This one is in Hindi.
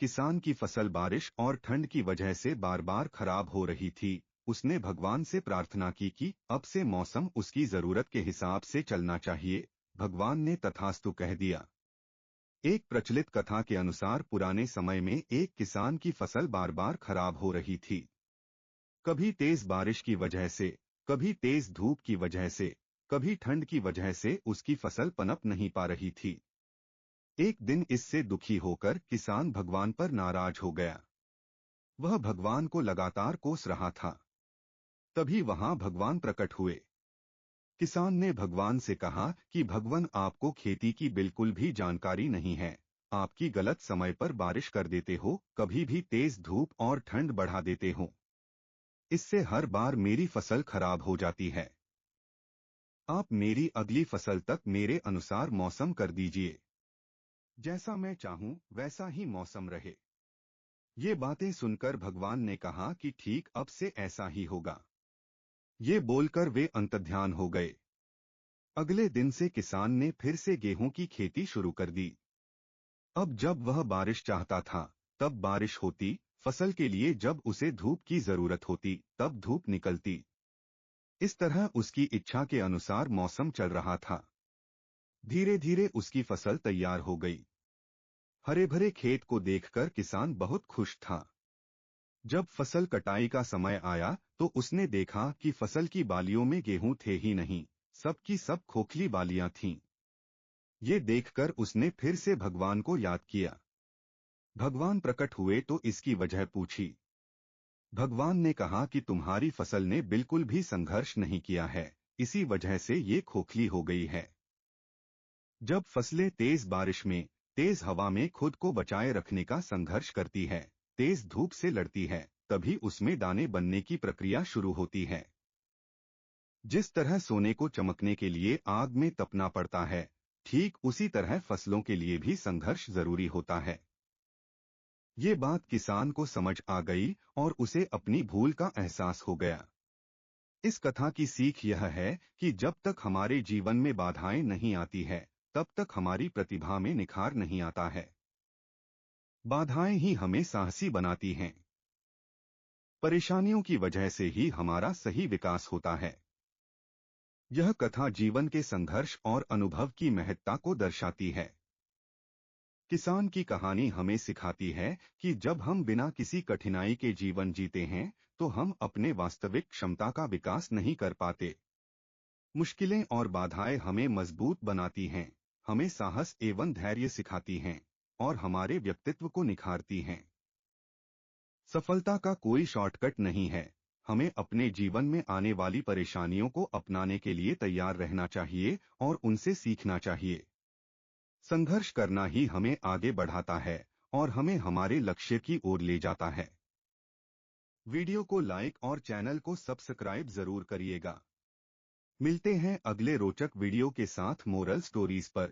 किसान की फसल बारिश और ठंड की वजह से बार बार खराब हो रही थी। उसने भगवान से प्रार्थना की कि अब से मौसम उसकी जरूरत के हिसाब से चलना चाहिए। भगवान ने तथास्तु कह दिया। एक प्रचलित कथा के अनुसार पुराने समय में एक किसान की फसल बार बार खराब हो रही थी। कभी तेज बारिश की वजह से, कभी तेज धूप की वजह से, कभी ठंड की वजह से उसकी फसल पनप नहीं पा रही थी। एक दिन इससे दुखी होकर किसान भगवान पर नाराज हो गया। वह भगवान को लगातार कोस रहा था। तभी वहां भगवान प्रकट हुए। किसान ने भगवान से कहा कि भगवान, आपको खेती की बिल्कुल भी जानकारी नहीं है। आपकी गलत समय पर बारिश कर देते हो, कभी भी तेज धूप और ठंड बढ़ा देते हो। इससे हर बार मेरी फसल खराब हो जाती है। आप मेरी अगली फसल तक मेरे अनुसार मौसम कर दीजिए। जैसा मैं चाहूं वैसा ही मौसम रहे। ये बातें सुनकर भगवान ने कहा कि ठीक, अब से ऐसा ही होगा। ये बोलकर वे अंतर्ध्यान हो गए। अगले दिन से किसान ने फिर से गेहूं की खेती शुरू कर दी। अब जब वह बारिश चाहता था तब बारिश होती, फसल के लिए जब उसे धूप की जरूरत होती तब धूप निकलती। इस तरह उसकी इच्छा के अनुसार मौसम चल रहा था। धीरे धीरे उसकी फसल तैयार हो गई। हरे भरे खेत को देखकर किसान बहुत खुश था। जब फसल कटाई का समय आया तो उसने देखा कि फसल की बालियों में गेहूं थे ही नहीं, सब की सब खोखली बालियां थीं। ये देखकर उसने फिर से भगवान को याद किया। भगवान प्रकट हुए तो इसकी वजह पूछी। भगवान ने कहा कि तुम्हारी फसल ने बिल्कुल भी संघर्ष नहीं किया है, इसी वजह से ये खोखली हो गई है। जब फसलें तेज बारिश में, तेज हवा में खुद को बचाए रखने का संघर्ष करती है, तेज धूप से लड़ती है, तभी उसमें दाने बनने की प्रक्रिया शुरू होती है। जिस तरह सोने को चमकने के लिए आग में तपना पड़ता है, ठीक उसी तरह फसलों के लिए भी संघर्ष जरूरी होता है। ये बात किसान को समझ आ गई और उसे अपनी भूल का एहसास हो गया। इस कथा की सीख यह है कि जब तक हमारे जीवन में बाधाएं नहीं आती है, तब तक हमारी प्रतिभा में निखार नहीं आता है। बाधाएं ही हमें साहसी बनाती हैं। परेशानियों की वजह से ही हमारा सही विकास होता है। यह कथा जीवन के संघर्ष और अनुभव की महत्ता को दर्शाती है। किसान की कहानी हमें सिखाती है कि जब हम बिना किसी कठिनाई के जीवन जीते हैं, तो हम अपने वास्तविक क्षमता का विकास नहीं कर पाते। मुश्किलें और बाधाएं हमें मजबूत बनाती हैं, हमें साहस एवं धैर्य सिखाती हैं और हमारे व्यक्तित्व को निखारती हैं। सफलता का कोई शॉर्टकट नहीं है। हमें अपने जीवन में आने वाली परेशानियों को अपनाने के लिए तैयार रहना चाहिए और उनसे सीखना चाहिए। संघर्ष करना ही हमें आगे बढ़ाता है और हमें हमारे लक्ष्य की ओर ले जाता है। वीडियो को लाइक और चैनल को सब्सक्राइब जरूर करिएगा। मिलते हैं अगले रोचक वीडियो के साथ मोरल स्टोरीज पर।